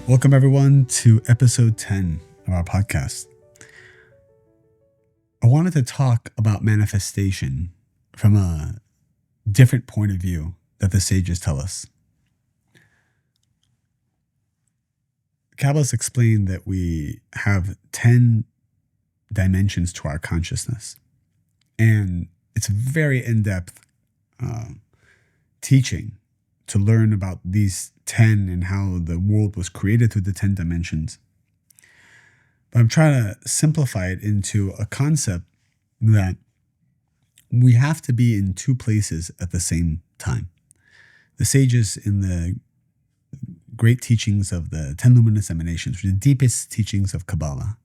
Welcome, everyone, to episode 10 of our podcast. I wanted to talk about manifestation from a different point of view that the sages tell us. Kabbalists explain that we have 10 dimensions to our consciousness. And it's a very in-depth teaching to learn about these 10 and how the world was created through the 10 dimensions. But I'm trying to simplify it into a concept that we have to be in two places at the same time. The sages in the great teachings of the 10 luminous emanations, the deepest teachings of Kabbalah.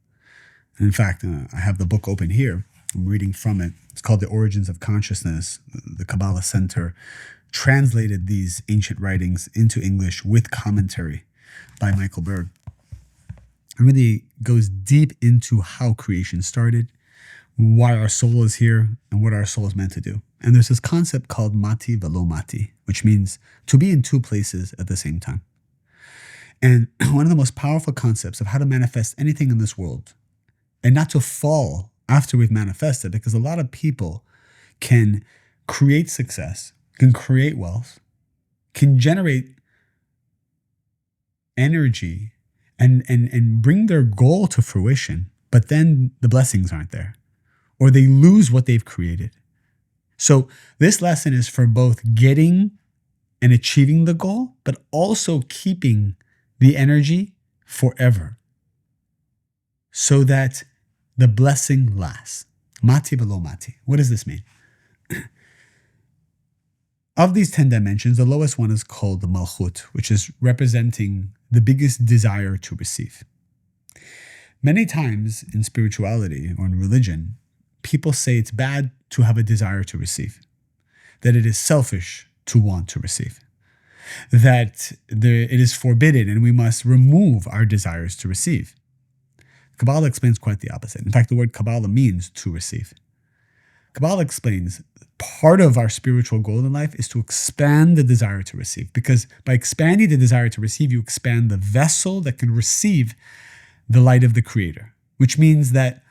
And in fact, I have the book open here. I'm reading from it. It's called The Origins of Consciousness. The Kabbalah Center translated these ancient writings into English with commentary by Michael Berg. It really goes deep into how creation started, why our soul is here, and what our soul is meant to do. And there's this concept called mati velo mati, which means to be in two places at the same time. And one of the most powerful concepts of how to manifest anything in this world, and not to fall after we've manifested, because a lot of people can create success, can create wealth, can generate energy and bring their goal to fruition, but then the blessings aren't there, or they lose what they've created. So this lesson is for both getting and achieving the goal, but also keeping the energy forever so that the blessing lasts. Mati below mati. What does this mean? Of these 10 dimensions, the lowest one is called the Malchut, which is representing the biggest desire to receive. Many times in spirituality or in religion, people say it's bad to have a desire to receive, that it is selfish to want to receive, that it is forbidden and we must remove our desires to receive. Kabbalah explains quite the opposite. In fact, the word Kabbalah means to receive. Kabbalah explains part of our spiritual goal in life is to expand the desire to receive, because by expanding the desire to receive, you expand the vessel that can receive the light of the Creator, which means that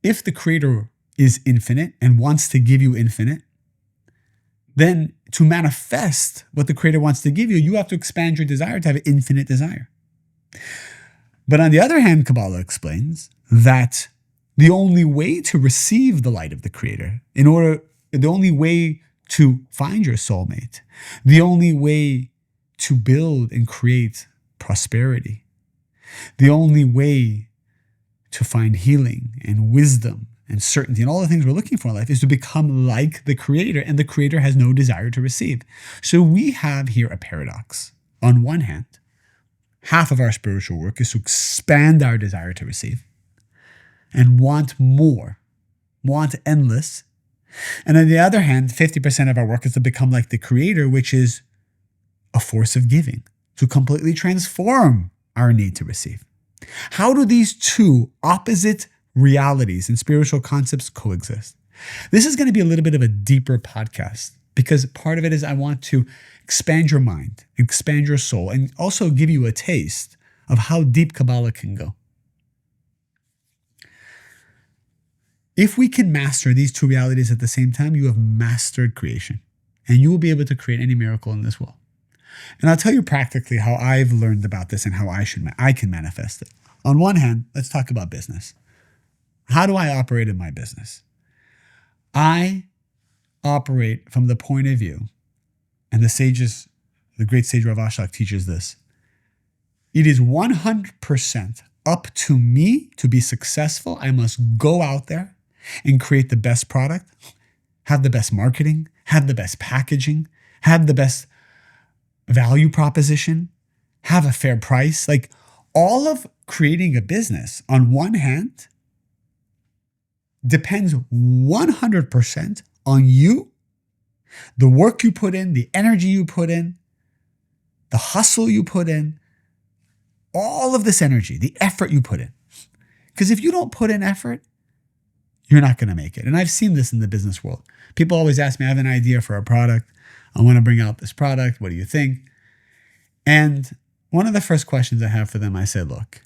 if the Creator is infinite and wants to give you infinite, then to manifest what the Creator wants to give you, you have to expand your desire to have infinite desire. But on the other hand, Kabbalah explains that the only way to receive the light of the Creator, the only way to find your soulmate, the only way to build and create prosperity, the only way to find healing and wisdom and certainty and all the things we're looking for in life is to become like the Creator, and the Creator has no desire to receive. So we have here a paradox. On one hand, half of our spiritual work is to expand our desire to receive and want more, want endless. And on the other hand, 50% of our work is to become like the Creator, which is a force of giving, to completely transform our need to receive. How do these two opposite realities and spiritual concepts coexist? This is going to be a little bit of a deeper podcast, because part of it is I want to expand your mind, expand your soul, and also give you a taste of how deep Kabbalah can go. If we can master these two realities at the same time, you have mastered creation, and you will be able to create any miracle in this world. And I'll tell you practically how I've learned about this and how I can manifest it. On one hand, let's talk about business. How do I operate in my business? I operate from the point of view, and the great sage Rav Ashlag teaches this. It is 100% up to me to be successful. I must go out there and create the best product, have the best marketing, have the best packaging, have the best value proposition, have a fair price. Like, all of creating a business, on one hand, depends 100% on you, the work you put in, the energy you put in, the hustle you put in, all of this energy, the effort you put in. Because if you don't put in effort, you're not going to make it. And I've seen this in the business world. People always ask me, I have an idea for a product. I want to bring out this product. What do you think? And one of the first questions I have for them, I said, look,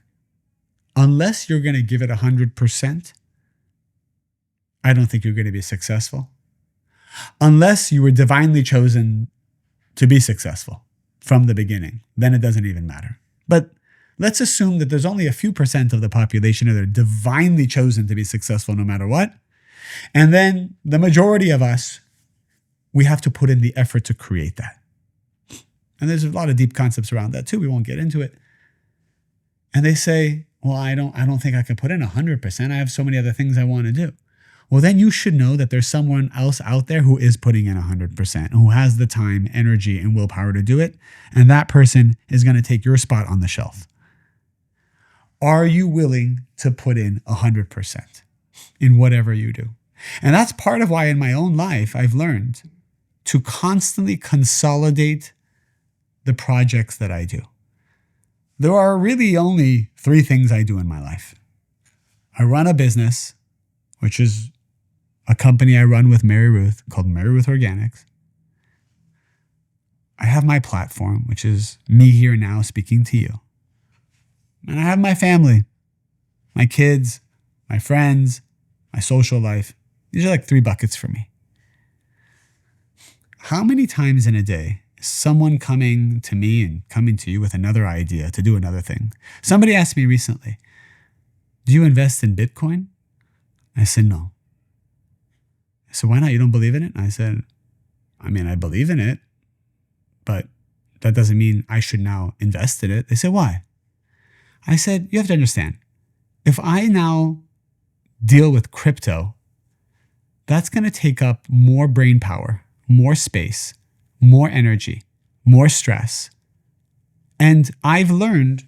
unless you're going to give it 100%, I don't think you're going to be successful. Unless you were divinely chosen to be successful from the beginning, then it doesn't even matter. But let's assume that there's only a few percent of the population that are divinely chosen to be successful no matter what. And then the majority of us, we have to put in the effort to create that. And there's a lot of deep concepts around that too. We won't get into it. And they say, well, I don't think I can put in 100%. I have so many other things I want to do. Well, then you should know that there's someone else out there who is putting in 100%, who has the time, energy, and willpower to do it. And that person is going to take your spot on the shelf. Are you willing to put in 100% in whatever you do? And that's part of why in my own life, I've learned to constantly consolidate the projects that I do. There are really only 3 things I do in my life. I run a business, which is a company I run with Mary Ruth called Mary Ruth Organics. I have my platform, which is me here now speaking to you. And I have my family, my kids, my friends, my social life. These are like 3 buckets for me. How many times in a day is someone coming to me and coming to you with another idea to do another thing? Somebody asked me recently, do you invest in Bitcoin? I said, no. I said, why not? You don't believe in it? I said, I believe in it, but that doesn't mean I should now invest in it. They said, why? I said, you have to understand, if I now deal with crypto, that's going to take up more brain power, more space, more energy, more stress. And I've learned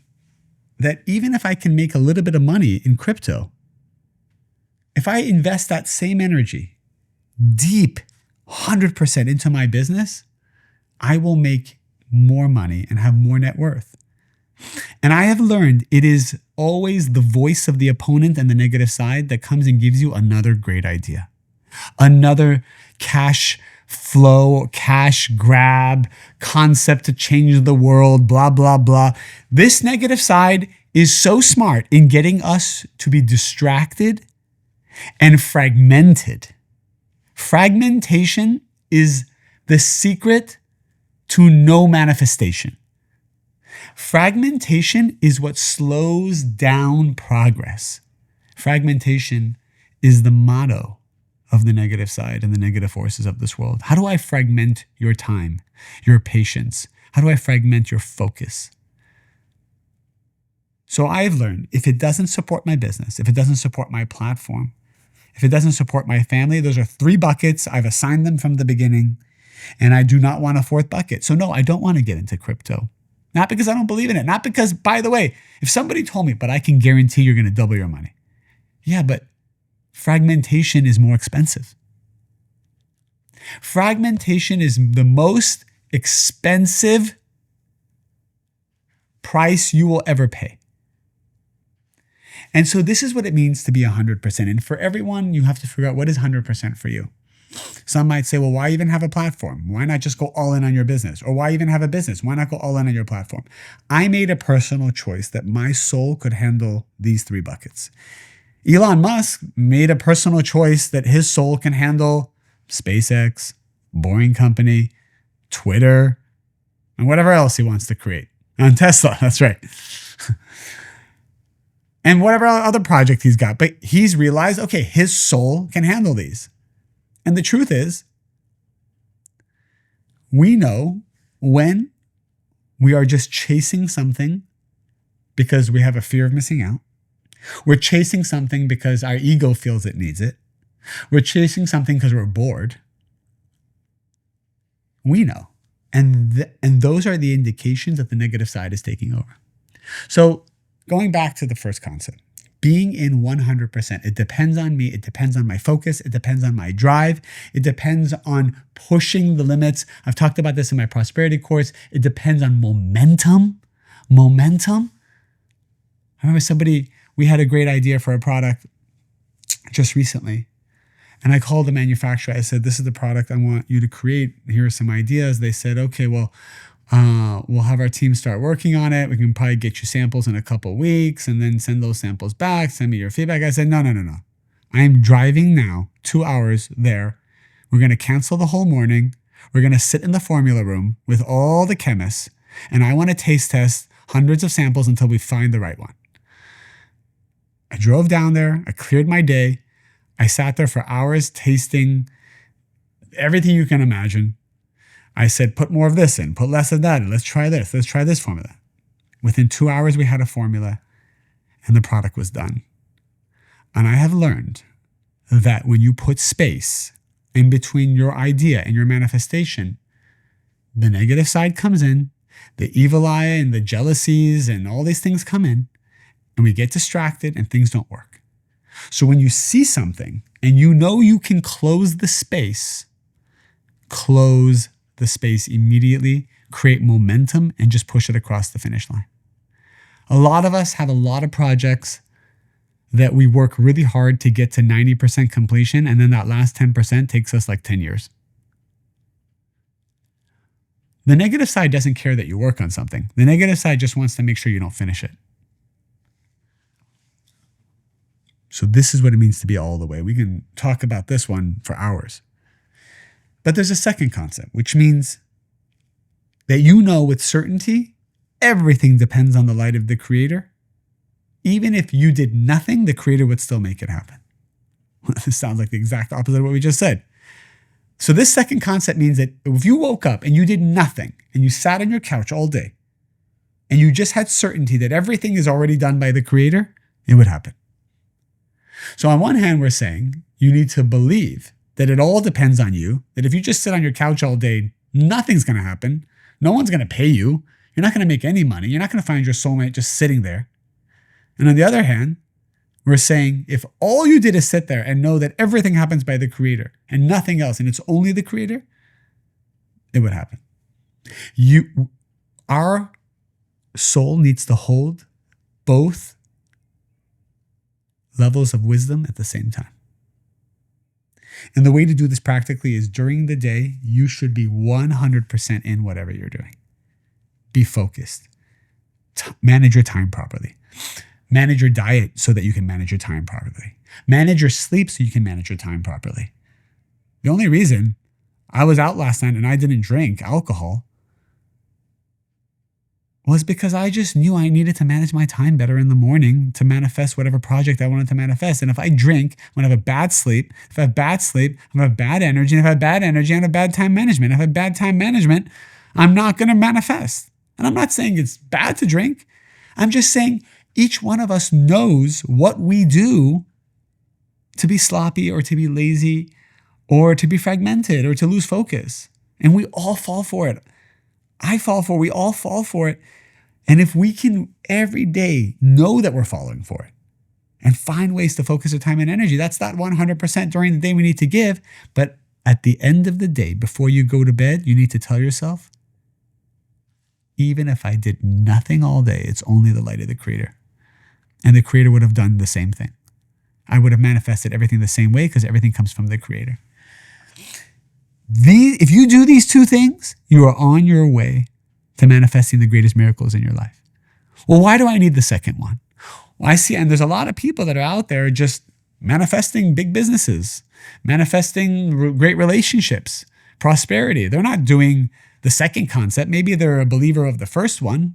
that even if I can make a little bit of money in crypto, if I invest that same energy deep 100% into my business, I will make more money and have more net worth. And I have learned it is always the voice of the opponent and the negative side that comes and gives you another great idea, another cash flow, cash grab, concept to change the world, blah, blah, blah. This negative side is so smart in getting us to be distracted and fragmented. Fragmentation is the secret to no manifestation. Fragmentation is what slows down progress. Fragmentation is the motto of the negative side and the negative forces of this world. How do I fragment your time, your patience? How do I fragment your focus? So I've learned if it doesn't support my business, if it doesn't support my platform, if it doesn't support my family, those are 3 buckets. I've assigned them from the beginning, and I do not want a 4th bucket. So no, I don't want to get into crypto. Not because I don't believe in it. Not because, by the way, if somebody told me, but I can guarantee you're going to double your money. Yeah, but fragmentation is more expensive. Fragmentation is the most expensive price you will ever pay. And so this is what it means to be 100%. And for everyone, you have to figure out what is 100% for you. Some might say, well, why even have a platform? Why not just go all in on your business? Or why even have a business? Why not go all in on your platform? I made a personal choice that my soul could handle these 3 buckets. Elon Musk made a personal choice that his soul can handle SpaceX, Boring Company, Twitter, and whatever else he wants to create. And Tesla, that's right. And whatever other project he's got. But he's realized, okay, his soul can handle these. And the truth is, we know when we are just chasing something because we have a fear of missing out. We're chasing something because our ego feels it needs it. We're chasing something because we're bored. We know. And those are the indications that the negative side is taking over. So going back to the first concept, being in 100%, it depends on me. It depends on my focus. It depends on my drive. It depends on pushing the limits. I've talked about this in my prosperity course. It depends on momentum. Momentum. I remember we had a great idea for a product just recently. And I called the manufacturer. I said, this is the product I want you to create. Here are some ideas. They said, okay, well, We'll have our team start working on it. We can probably get you samples in a couple weeks and then send those samples back. Send me your feedback. I said, no. I am driving now 2 hours there. We're going to cancel the whole morning. We're going to sit in the formula room with all the chemists, and I want to taste test hundreds of samples until we find the right one. I drove down there. I cleared my day. I sat there for hours tasting everything you can imagine. I said, put more of this in, put less of that in. Let's try this. Let's try this formula. Within 2 hours, we had a formula and the product was done. And I have learned that when you put space in between your idea and your manifestation, the negative side comes in, the evil eye and the jealousies and all these things come in, and we get distracted and things don't work. So when you see something and you know you can close the space immediately, create momentum, and just push it across the finish line. A lot of us have a lot of projects that we work really hard to get to 90% completion, and then that last 10% takes us like 10 years. The negative side doesn't care that you work on something. The negative side just wants to make sure you don't finish it. So this is what it means to be all the way. We can talk about this one for hours. But there's a second concept, which means that you know with certainty everything depends on the light of the Creator. Even if you did nothing, the Creator would still make it happen. This sounds like the exact opposite of what we just said. So this second concept means that if you woke up and you did nothing and you sat on your couch all day and you just had certainty that everything is already done by the Creator, it would happen. So on one hand, we're saying you need to believe that it all depends on you, that if you just sit on your couch all day, nothing's going to happen. No one's going to pay you. You're not going to make any money. You're not going to find your soulmate just sitting there. And on the other hand, we're saying if all you did is sit there and know that everything happens by the Creator and nothing else, and it's only the Creator, it would happen. Our soul needs to hold both levels of wisdom at the same time. And the way to do this practically is during the day, you should be 100% in whatever you're doing. Be focused. Manage your time properly. Manage your diet so that you can manage your time properly. Manage your sleep so you can manage your time properly. The only reason I was out last night and I didn't drink alcohol was because I just knew I needed to manage my time better in the morning to manifest whatever project I wanted to manifest. And if I drink, I'm going to have a bad sleep. If I have bad sleep, I'm going to have bad energy. And if I have bad energy, I'm going to have bad time management. If I have bad time management, I'm not going to manifest. And I'm not saying it's bad to drink. I'm just saying each one of us knows what we do to be sloppy or to be lazy or to be fragmented or to lose focus. And we all fall for it. We all fall for it. And if we can every day know that we're falling for it and find ways to focus our time and energy, that's that 100% during the day we need to give. But at the end of the day, before you go to bed, you need to tell yourself, even if I did nothing all day, it's only the light of the Creator. And the Creator would have done the same thing. I would have manifested everything the same way because everything comes from the Creator. If you do these two things, you are on your way to manifesting the greatest miracles in your life. Well, why do I need the second one? Well, I see, and there's a lot of people that are out there just manifesting big businesses, manifesting great relationships, prosperity. They're not doing the second concept. Maybe they're a believer of the first one.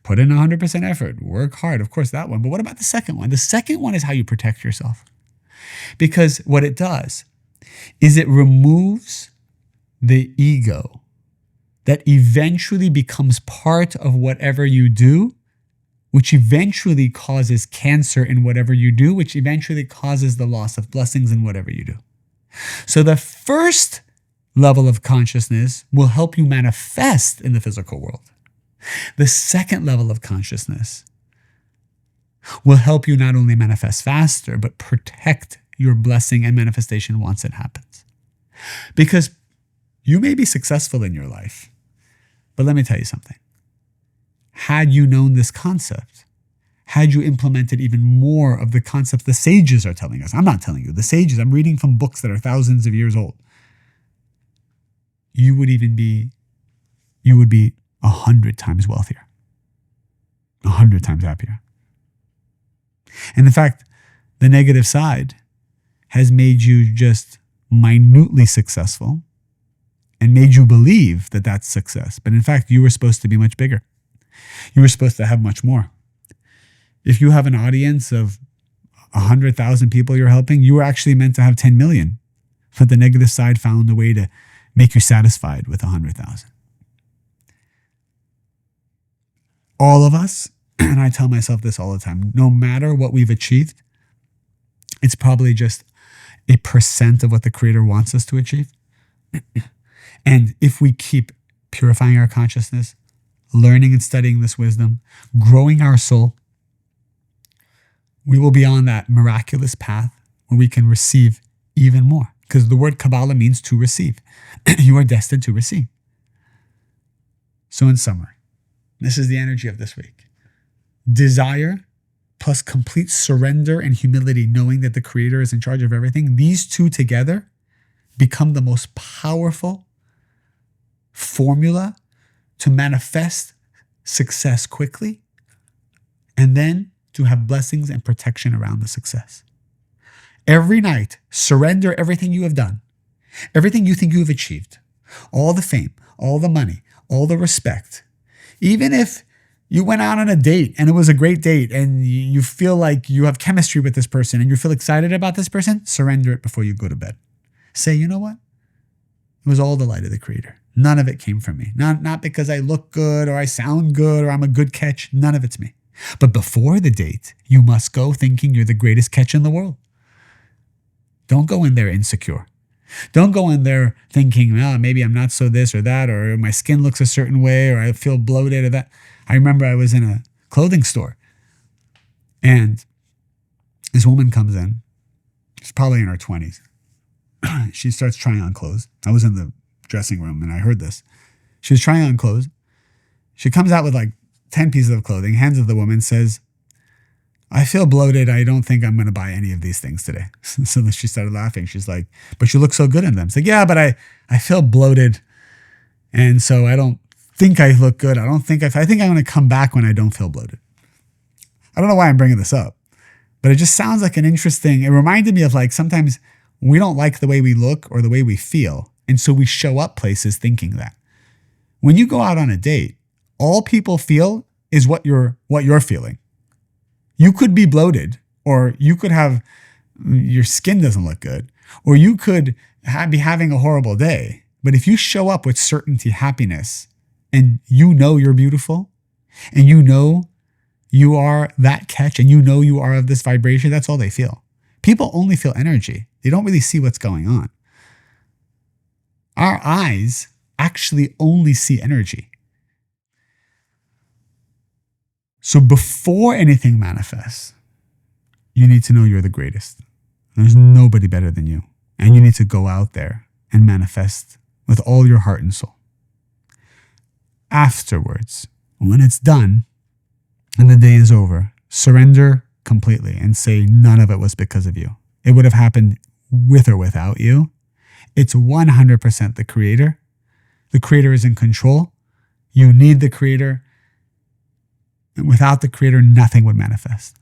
Put in 100% effort, work hard, of course, that one. But what about the second one? The second one is how you protect yourself. Because what it does is it removes the ego that eventually becomes part of whatever you do, which eventually causes cancer in whatever you do, which eventually causes the loss of blessings in whatever you do. So the first level of consciousness will help you manifest in the physical world. The second level of consciousness will help you not only manifest faster, but protect your blessing and manifestation once it happens. Because you may be successful in your life, but let me tell you something. Had you known this concept, had you implemented even more of the concepts the sages are telling us, I'm not telling you, the sages, I'm reading from books that are thousands of years old, you you would be 100 times wealthier, 100 times happier. And in fact, the negative side has made you just minutely successful and made you believe that that's success. But in fact, you were supposed to be much bigger. You were supposed to have much more. If you have an audience of 100,000 people you're helping, you were actually meant to have 10 million. But the negative side found a way to make you satisfied with 100,000. All of us, and I tell myself this all the time, no matter what we've achieved, it's probably just a % of what the Creator wants us to achieve. And if we keep purifying our consciousness, learning and studying this wisdom, growing our soul, we will be on that miraculous path where we can receive even more. Because the word Kabbalah means to receive. You are destined to receive. So in summary, this is the energy of this week. Desire plus complete surrender and humility, knowing that the Creator is in charge of everything. These two together become the most powerful formula to manifest success quickly and then to have blessings and protection around the success. Every night, surrender everything you have done, everything you think you have achieved, all the fame, all the money, all the respect. Even if you went out on a date and it was a great date and you feel like you have chemistry with this person and you feel excited about this person, surrender it before you go to bed. Say, you know what? It was all the light of the Creator. None of it came from me. Not because I look good or I sound good or I'm a good catch. None of it's me. But before the date, you must go thinking you're the greatest catch in the world. Don't go in there insecure. Don't go in there thinking, maybe I'm not so this or that, or my skin looks a certain way, or I feel bloated or that. I remember I was in a clothing store and this woman comes in. She's probably in her 20s. She starts trying on clothes. I was in the dressing room and I heard this. She was trying on clothes. She comes out with like 10 pieces of clothing, hands it to the woman, says, I feel bloated. I don't think I'm going to buy any of these things today. So then she started laughing. She's like, but you look so good in them. It's like, yeah, but I feel bloated. And so I don't think I look good. I think I'm going to come back when I don't feel bloated. I don't know why I'm bringing this up, but it just sounds like it reminded me of like sometimes we don't like the way we look or the way we feel. And so we show up places thinking that. When you go out on a date, all people feel is what you're feeling. You could be bloated, or you could have, your skin doesn't look good, or you could be having a horrible day. But if you show up with certainty, happiness, and you know you're beautiful, and you know you are that catch, and you know you are of this vibration, that's all they feel. People only feel energy. They don't really see what's going on. Our eyes actually only see energy. So before anything manifests, you need to know you're the greatest. There's nobody better than you. And you need to go out there and manifest with all your heart and soul. Afterwards, when it's done and the day is over, surrender completely and say none of it was because of you. It would have happened with or without you. It's 100% the Creator. The Creator is in control. You need the Creator. And without the Creator, nothing would manifest.